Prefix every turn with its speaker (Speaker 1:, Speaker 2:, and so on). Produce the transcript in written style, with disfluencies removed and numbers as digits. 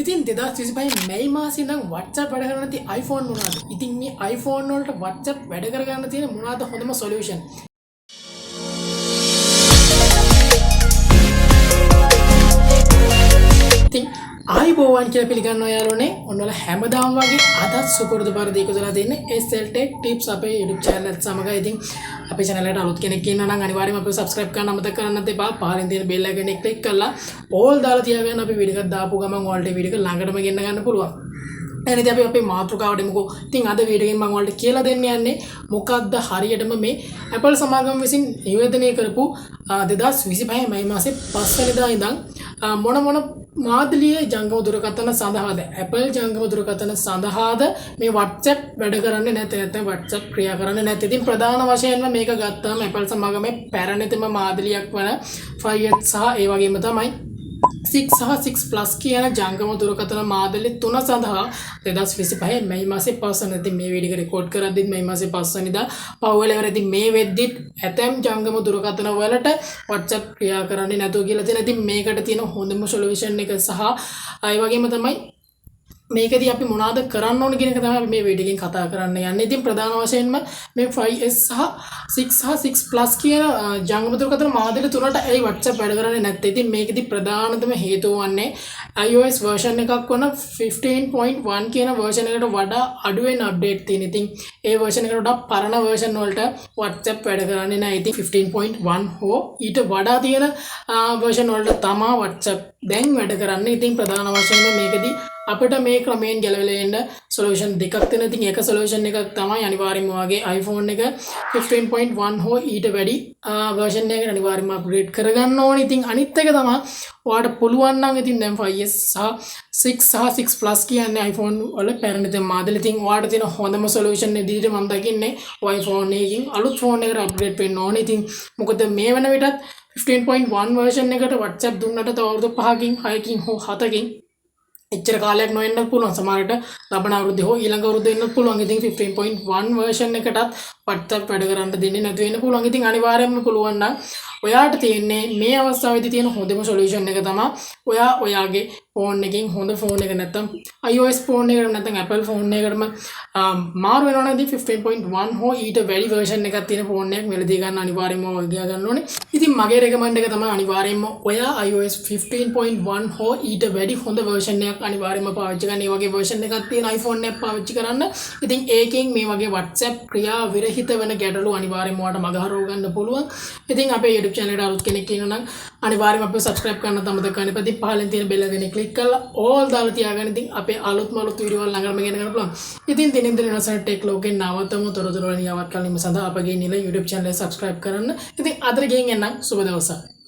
Speaker 1: ඉතින් 2025 මැයි මාසේ ඉඳන් WhatsApp වැඩ කරන්න තියෙන iPhone මොනවාද? ඉතින් මේ iPhone වලට WhatsApp වැඩ කරගන්න තියෙන මොනවාද හොඳම solution? ඉතින් ආයිබෝවන් කියලා පිළිගන්නවා යාළුවනේ. ඔන්නවල හැමදාම වගේ අදත් සුපුරුදු පරිදි එකතුලා තියෙන්නේ SL Tech Tips අපේ YouTube channel එකත් සමග. ඉතින් අපේ channel එකට අලුත් කෙනෙක් ඉන්නවා නම් අනිවාර්යයෙන්ම අපිව subscribe කරන්න අමතක කරන්නත් එපා. පහලින් තියෙන bell icon එක click කරලා all දාලා තියාගන්න. අපි වීඩියෝ එකක් දාපු ගමන් ඔයාලට වීඩියෝ එක ළඟටම ගෙන්න ගන්න පුළුවන්. එහෙනම් ඉතින් අපි අපේ මාතෘකාවට එමුකෝ. ඉතින් අද වීඩියෝ එකෙන් මම ඔයාලට කියලා දෙන්න යන්නේ මොකක්ද හරියටම මේ Apple සමාගම විසින් නිවේදනය කරපු 2025 මැයි මාසේ 5 වෙනිදා ඉඳන් මොන මාදලිය ජංගම දුරකථන සඳහාද Apple ජංගම දුරකථන සඳහාද මේ WhatsApp වැඩ කරන්නේ නැත්නම් WhatsApp ක්‍රියා කරන්නේ නැත්නම් ඉතින් ප්‍රධාන වශයෙන්ම මේක ගත්තාම Apple සමාගමේ පැරණිතම මාදලියක් වන 5S සහ ඒ වගේම තමයි 6 සහ 6 plus කියන ජංගම දුරකථන මාදලි තුන සඳහා 2025 මැයි මාසේ 5 වෙනිදා ඉතින් මේ වීඩියෝ එක රෙකෝඩ් කරද්දිත් මැයි මාසේ 5 වෙනිදා පහුවෙල ඉවර ඉතින් මේ වෙද්දිත් ඇතැම් ජංගම දුරකථන වලට WhatsApp ක්‍රියා කරන්නේ නැතුව කියලා තියෙනවා. ඉතින් මේකට තියෙන හොඳම සොලියුෂන් එක සහ ඒ වගේම තමයි මේකදී අපි මොනවද කරන්න ඕන කියන එක තමයි අපි මේ වීඩියෝ එකෙන් කතා කරන්න යන්නේ. ඉතින් ප්‍රධාන වශයෙන්ම මේ 5S සහ 6 plus කියන ජංගම දුරකථන මාදලි තුනට ඒ WhatsApp වැඩ කරන්නේ නැත්නම් ඉතින් මේකදී ප්‍රධානතම හේතුව වන්නේ iOS version එකක් වන 15.1 කියන version එකට වඩා අඩුවෙන් අප්ඩේට් තියෙන. ඉතින් ඒ version එකට වඩා පරණ version වලට WhatsApp වැඩ කරන්නේ නැහැ. ඉතින් 15.1 හෝ ඊට වඩා තියෙන version වලට තමයි WhatsApp දැන් වැඩ කරන්නේ. ඉතින් ප්‍රධාන වශයෙන්ම මේකදී අපිට මේ ක්‍රමයෙන් ගැලවෙලා එන්න සොලියුෂන් දෙකක් තියෙනවා. ඉතින් එක සොලියුෂන් එකක් තමයි අනිවාර්යයෙන්ම වගේ iPhone එක 15.1 හෝ ඊට වැඩි version එකකට අනිවාර්යයෙන්ම අප්ග්‍රේඩ් කරගන්න ඕනේ. ඉතින් අනිත් එක තමයි ඔයාලට පුළුවන් නම් ඉතින් දැන් 5S සහ 6 plus කියන්නේ iPhone වල පැරණිතම මාදල. ඉතින් ඔයාලට තියෙන හොඳම සොලියුෂන් විදිහට මම දකින්නේ iPhone එකකින් අලුත් ෆෝන් එකකට අප්ග්‍රේඩ් වෙන්න ඕනේ. ඉතින් මොකද මේ වෙන විටත් 15.1 version එකට WhatsApp දුන්නට තව අවුරුදු 5කින් 6කින් හෝ 7කින් එච්චර කාලයක් නොවෙන්නත් පුළුවන්. සමහරට ලබන අවුරුද්දේ හෝ ඊළඟ අවුරුද්දේ වෙන්නත් පුළුවන්. ඉතින් 15.1 version එකටත් WhatsApp වැඩ කරන්න දෙන්නේ නැතු වෙන්න පුළුවන්. ඉතින් අනිවාර්යයෙන්ම පුළුවන් නම් ඔයාට තියෙන්නේ මේ අවස්ථාවේදී තියෙන හොඳම සොලියුෂන් එක තමයි ඔයාගේ ෆෝන් එකකින් හොඳ ෆෝන් එක නැත්නම් iOS ෆෝන් එකකට නැත්නම් Apple ෆෝන් එකකටම මාරු වෙනවා නම් 15.1 හෝ ඊට වැඩි version එකක් තියෙන ෆෝන් එකක් මෙලදී ගන්න අනිවාර්යයෙන්ම වගියා ගන්න ඕනේ. ඉතින් මගේ රෙකමන්ඩ් එක තමයි අනිවාර්යයෙන්ම ඔයා iOS 15.1 හෝ ඊට වැඩි හොඳ version එකක් අනිවාර්යයෙන්ම පාවිච්චි කරන්න. ඒ වගේ version එකක් තියෙන iPhone එකක් පාවිච්චි කරන්න. ඉතින් ඒකෙන් මේ වගේ WhatsApp ක්‍රියා විරහිත වෙන ගැටලු අනිවාර්යයෙන්ම ඔයාලට මගහරව ගන්න පුළුවන්. ඉතින් අපේ YouTube channel එකට අලුත් කෙනෙක් ඉන්නවා නම් අනිවාර්යයෙන්ම අපිව subscribe කරන්න අමතක කරන්න එපා. ඉතින් පහලින් තියෙන bell icon එක click කරලා all දාලා තියාගන්න. ඉතින් අපේ අලුත්ම වීඩියෝ වල ළඟටම ගෙන ගන්න පුළුවන්. ඉතින් දිනින් දින වෙනසට ටෙක් ලෝකේ නවතම තොරතුරු වලින් යවත් කලින්ම සඳහා අපගේ නිල YouTube channel එක subscribe කරන්න. ඉතින් අදට ගෙන් එන්නම් සුබ දවසක්.